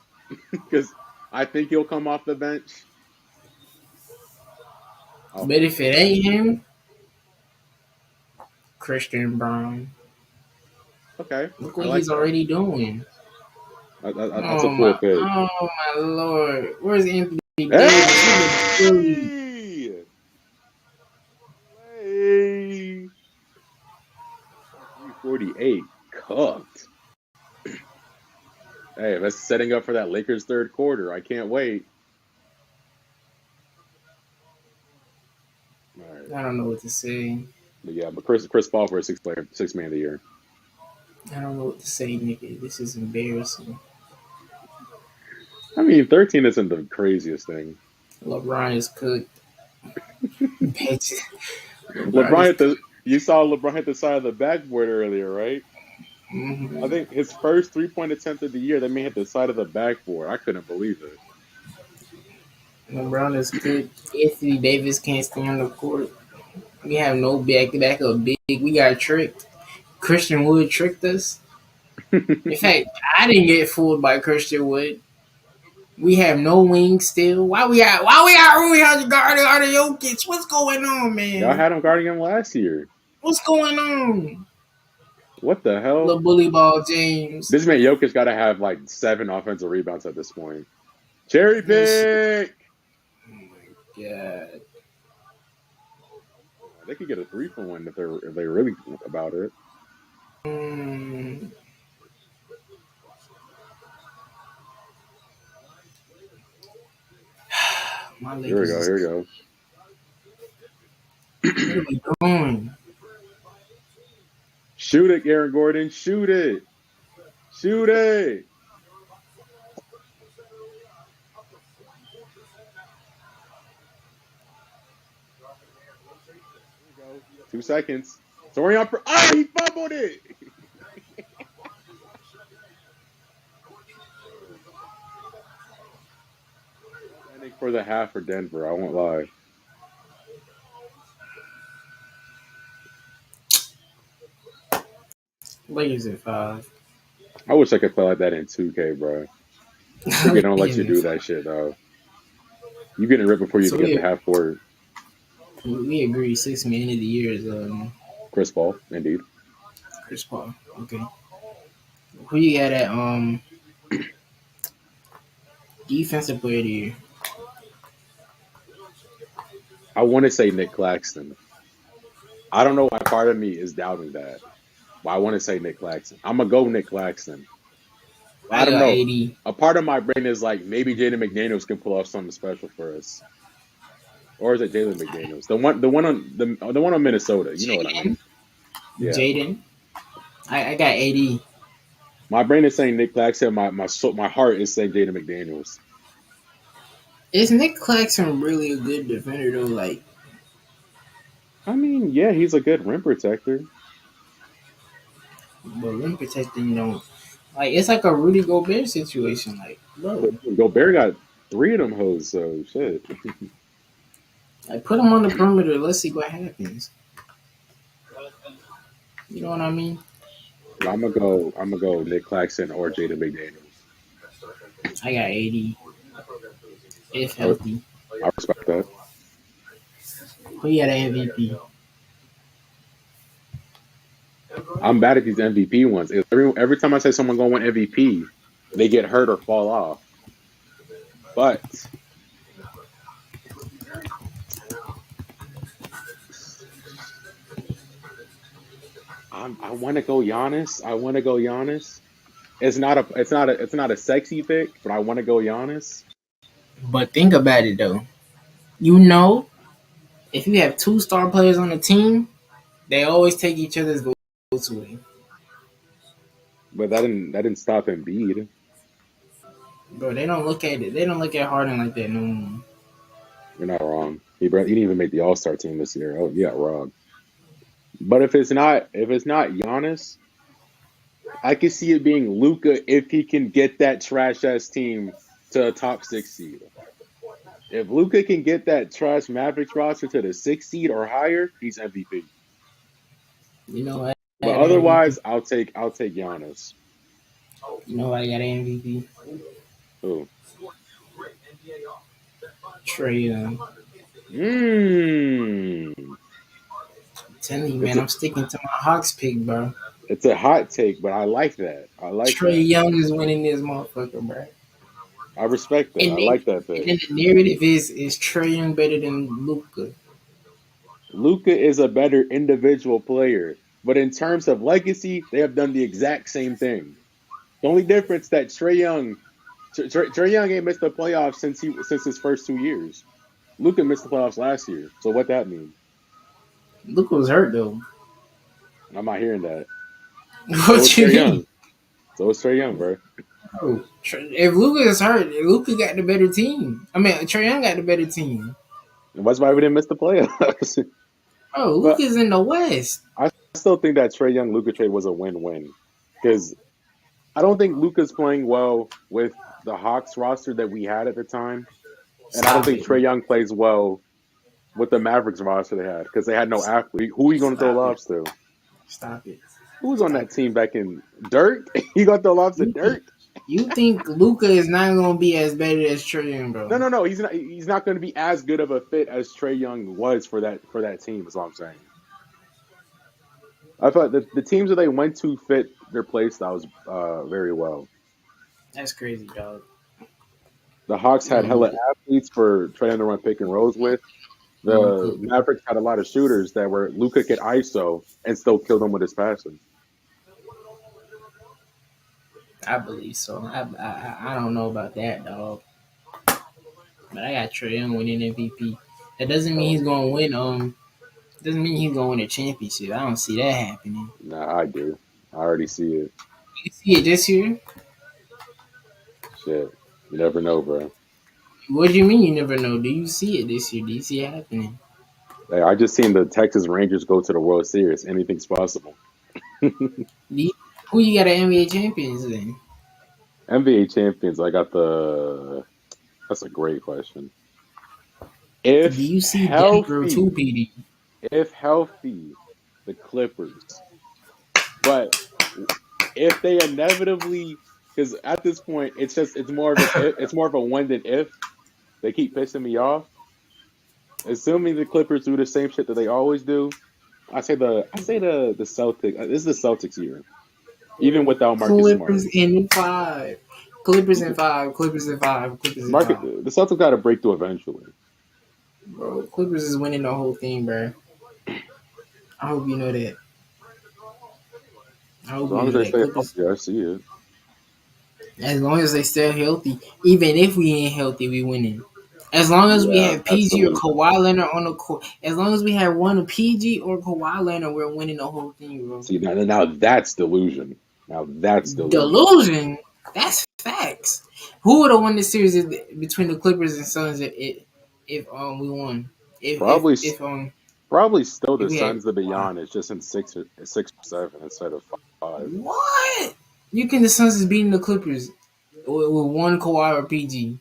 because I think he'll come off the bench. Oh, But if it ain't him, Christian Brown. okay, Look I what like he's that. already doing. That's a cool pick. Oh my lord. Where's Anthony Davis? He been bullied. Hey, hey, 348 cooked. Hey, that's setting up for that Lakers third quarter. I can't wait. All right, I don't know what to say. but yeah, but Chris Paul for a six man of the year. I don't know what to say, nigga. This is embarrassing. I mean, 13 isn't the craziest thing. LeBron is cooked. Bitch. LeBron LeBron is hit cooked. the you saw LeBron hit the side of the backboard earlier, right? I Mm-hmm. think his first 3-point attempt of the year, that man hit the side of the backboard. I couldn't believe it. LeBron is cooked. Anthony Davis can't stay on the court. We have no backup big. We got tricked. Christian Wood tricked us. In fact, I didn't get fooled by Christian Wood. We have no wings still. Why we got Rui Hachimura Jokic? What's going on, Y'all man? had him guarding him last year. What's going on? What the hell? Little bully ball James. This man Jokic got to have like 7 offensive rebounds at this point. Cherry This shit. pick. Oh my god. They could get a 3 for 1 if they really about it. Mm, my Here we Lakers go. is. Here we go. What are we doing? Shoot it, Aaron Gordon. Shoot it. Shoot it. Here we go. 2 seconds. Torian. Oh, he fumbled it. Rough ending for the half for Denver. I won't lie. Lakers at 5. I wish I could play like that in 2K, bro. 2K don't let you do Lakers at that shit though. You getting ripped before 5. you So even get the half court. we agree six man of the year is Chris Paul, indeed. Chris Paul. Okay. Who you got at defensive player of the year? I want to say Nick Claxton. I don't know why part of me is doubting that. But I want to say Nick Claxton. I'm gonna go Nick Claxton. I I don't got know. 80. A part of my brain is like maybe Jaden McDaniels can pull off something special for us, or is it Jalen McDaniels? The one on Minnesota. You know what I Jaden. mean? Yeah. Jaden. I got 80. My brain is saying Nick Claxton. My heart is saying Jaden McDaniels. Is Nick Claxton really a good defender though? Like, I mean, yeah, he's a good rim protector. but rim protecting don't. Like, it's like a Rudy Gobert situation. Like, But bro, Gobert got 3 of them hoes, so shit. like put him on the perimeter. Let's see what happens. You know what I mean? I'm gonna go Nick Claxton or Jaden McDaniels. I got 80 if I, healthy. I respect that. Who you got an MVP? I'm bad at these MVP ones. Every time I say someone gonna win MVP, they get hurt or fall off. But I want to go Giannis. I want to go Giannis. It's not a sexy pick, but I want to go Giannis. But think about it though. You know, if you have two star players on the team, they always take each other's votes away. But that didn't stop Embiid. Bro, they don't look at it. They don't look at Harden like that no more. You're not wrong. He didn't even make the All Star team this year. Oh, yeah, wrong. But if it's not Giannis, I can see it being Luca if he can get that trash ass team to a top six seed. If Luca can get that trash Mavericks roster to the six seed or higher, he's MVP. You know what? I But got an MVP. otherwise, I'll take Giannis. You know what? I got an MVP. Who? Trey Young. Mmm. I'm telling you, It's man, a I'm sticking to my Hawks pick, bro. it's a hot take, but I like that. I like Trey that. Young is winning this motherfucker, bro. I respect that. I And then, like that and pick. then the narrative is Trey Young better than Luca. Luca is a better individual player, but in terms of legacy, they have done the exact same thing. The only difference that Trey Young ain't missed the playoffs since his first 2 years. Luca missed the playoffs last year. So what that mean? Luca was hurt though. I'm not hearing that. So is What you Trey mean? Young. So is Trey Young, bro. Bro, if Luca is hurt, Luca got the better team. I mean, Trey Young got the better team. And that's why we didn't miss the playoffs. Bro, But Luca's in the West. I still think that Trey Young Luca trade was a win-win because I don't think Luca's playing well with the Hawks roster that we had at the time, and I don't Stop think it. Trey Young plays well with the Mavericks roster they had because they had no athlete. Who are you going to throw Stop it. lobs to? Stop it. Who was on Stop that it. team back in Dirt? You got the lobs to You think Dirt? you think Luca is not gonna be as better as Trey Young, No, bro? no, no. He's not going to be as good of a fit as Trey Young was for that team. Is what I'm saying. I thought the teams that they went to fit their play styles very well. That's crazy, dog. The Hawks had hella Luca. athletes for Trey Young to run pick and rolls with. The Luca. Mavericks had a lot of shooters that were Luca could ISO and still kill them with his passing. I believe so. I don't know about that, dog. But I got Trey Young winning MVP. That doesn't mean Oh, he's gonna win. Doesn't mean he's gonna win a championship. I don't see that happening. nah, I do. I already see it. You see it this year? Shit, you never know, bro. What do you mean you never know? Do you see it this year? Do you see it happening? Hey, I just seen the Texas Rangers go to the World Series. Anything's possible. Do you, who you got an NBA champions then? NBA champions. I got the. That's a great question. Do If you see Denver healthy, two PD? if healthy, the Clippers. But if they inevitably, because at this point, it's more of a when than if. They keep pissing me off. Assuming the Clippers do the same shit that they always do, I say the Celtics. This is the Celtics year, even without Marcus Smart. Clippers in five. Clippers in five. Clippers in five. Clippers in Market five. the Celtics got to break through eventually. Bro, Clippers is winning the whole thing, bro. I hope you know that. I As hope you long as know they that. stay Clippers, healthy, I see it. as long as they stay healthy, even if we ain't healthy, we winning. As long as we Yeah, have that's PG or delusional. Kawhi Leonard on the court, as long as we have one PG or Kawhi Leonard, we're winning the whole thing, bro. See, now that's delusion. Now that's delusion. Delusion. That's facts. Who would have won this series between the Clippers and Suns if we won? If if Probably, if um probably still if the we had Suns to be Kawhi. honest, just in six or seven instead of five. What? You think the Suns is beating the Clippers with one Kawhi or PG?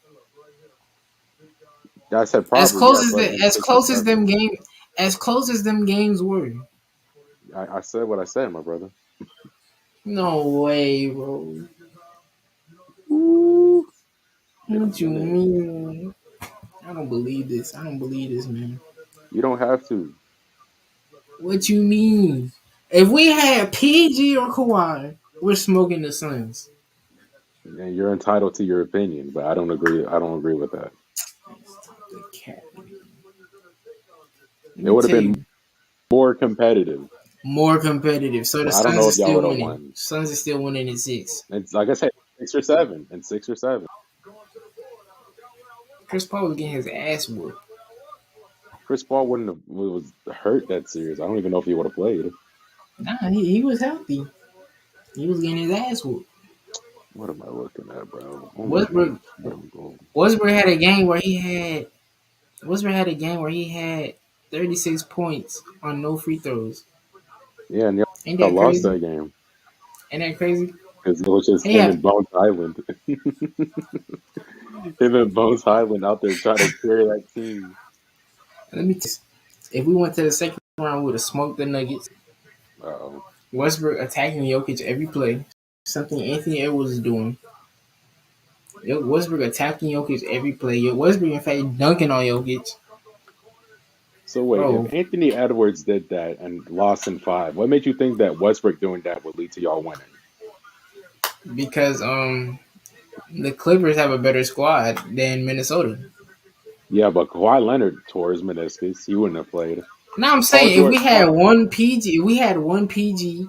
I said As probably, close yeah, as but the in as six or close as seven. them games were. I said what I said, my brother. No way, bro. Ooh, in a What you minute. mean? I don't believe this. I don't believe this, man. You don't have to. What you mean? If we had PG or Kawhi, we're smoking the Suns. And you're entitled to your opinion, but I don't agree. I don't agree with that. The cat. Let It me would have tell been you, more competitive, more competitive. So the but I don't Suns know are if y'all still would have winning. won. Suns are still winning in six. It's like I said, 6 or 7, and 6 or 7. Chris Paul was getting his ass whooped. Chris Paul wouldn't have was hurt that series. I don't even know if he would have played. Nah, he was healthy. He was getting his ass whooped. What am I looking at, bro? Only Westbrook one field goal. Westbrook had a game where he had Westbrook had a game where he had 36 points on no free throws. Yeah, and Ain't y'all that lost crazy? that game Ain't that crazy? because it was just Hey, him yeah. and Bones Highland. Him and Bones Highland out there trying to carry that team. Let me tell you, if we went to the second round, we would have smoked the Nuggets. Oh, Westbrook attacking Jokic every play. Something Anthony Edwards is doing. Westbrook attacking Jokic every play. Westbrook, in fact, dunking on Jokic. so wait, if Bro, Anthony Edwards did that and lost in 5, what made you think that Westbrook doing that would lead to y'all winning? because the Clippers have a better squad than Minnesota. Yeah, but Kawhi Leonard tore his meniscus. He wouldn't have played. Now I'm Paul saying if we George, had one PG, we had one PG.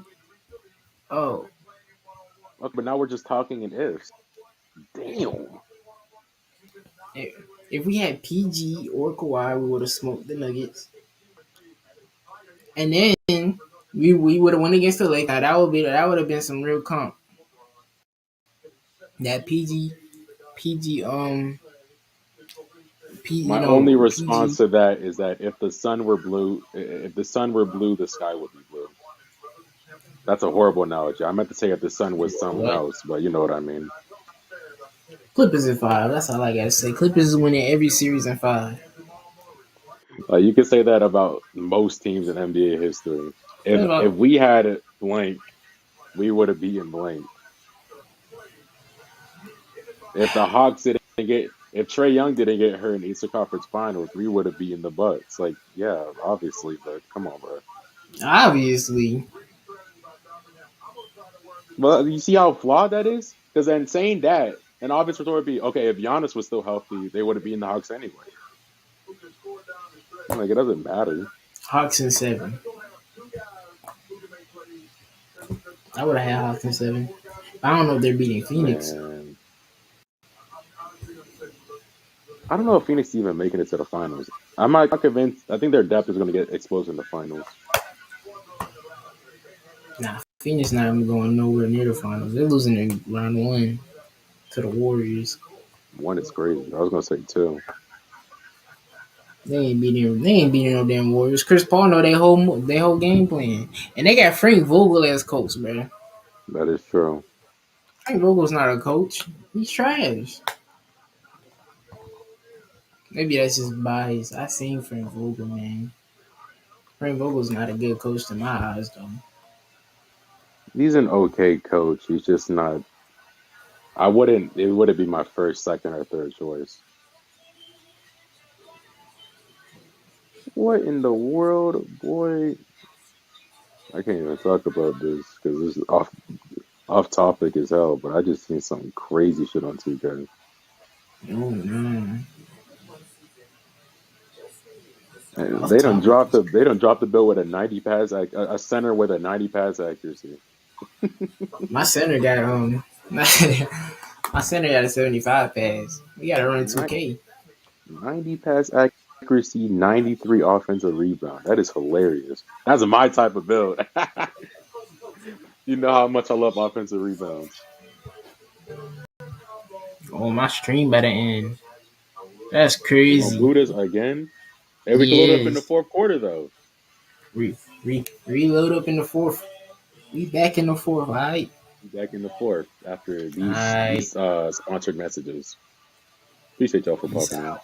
Oh, okay, but now we're just talking in ifs. Damn. if we had PG or Kawhi, we would have smoked the Nuggets, and then we would have won against the Lakers. Now that would have been some real comp. That PG My only response PG. to that is that if the sun were blue, if the sun were blue, the sky would be blue. That's a horrible analogy. I meant to say if the sun was something What? else, but you know what I mean. Clippers in five. That's all I gotta say. Clippers is winning every series in five. You could say that about most teams in NBA history. What If about we had it blank, we would have beaten blank. If the Hawks didn't get, if Trey Young didn't get hurt in the Eastern Conference Finals, we would have beaten the Bucks. Like, yeah, obviously, but come on, bro. obviously? Well, you see how flawed that is? Because then saying that, an obvious retort would be, okay, if Giannis was still healthy, they would have beaten the Hawks anyway. Like, it doesn't matter. Hawks in seven. I would have had Hawks in seven. I don't know if they're beating Phoenix. Man, I don't know if Phoenix is even making it to the finals. I'm not convinced. I think their depth is going to get exposed in the finals. Nah, Phoenix not even going nowhere near the finals. They're losing in round one to the Warriors. One is crazy. I was going to say two. They ain't beating. They ain't beating no damn Warriors. Chris Paul know their whole game plan, and they got Frank Vogel as coach, man. That is true. Frank Vogel's not a coach. He's trash. Maybe that's just bias. I seen Frank Vogel, man. Frank Vogel's not a good coach to my eyes, though. He's an okay coach. He's just not. I wouldn't. It wouldn't be my first, second, or third choice. What in the world, boy? I can't even talk about this because this is off topic as hell. But I just seen some crazy shit on 2K. Oh no, And off topic. they don't drop the bill with a 90 pass a center with a 90 pass accuracy. My center got my center got a 75 pass. We got to run Ni- 2K. 90 pass accuracy, 93 offensive rebound. That is hilarious. That's my type of build. You know how much I love offensive rebounds. Oh, my stream better end. That's You gonna crazy. boot us again? Hey, we can load up in the Yes. fourth quarter though. Reload up in the fourth. We back in the fourth. All right. Back in the fourth after All right. these sponsored messages. Appreciate y'all for Peace popping in. out.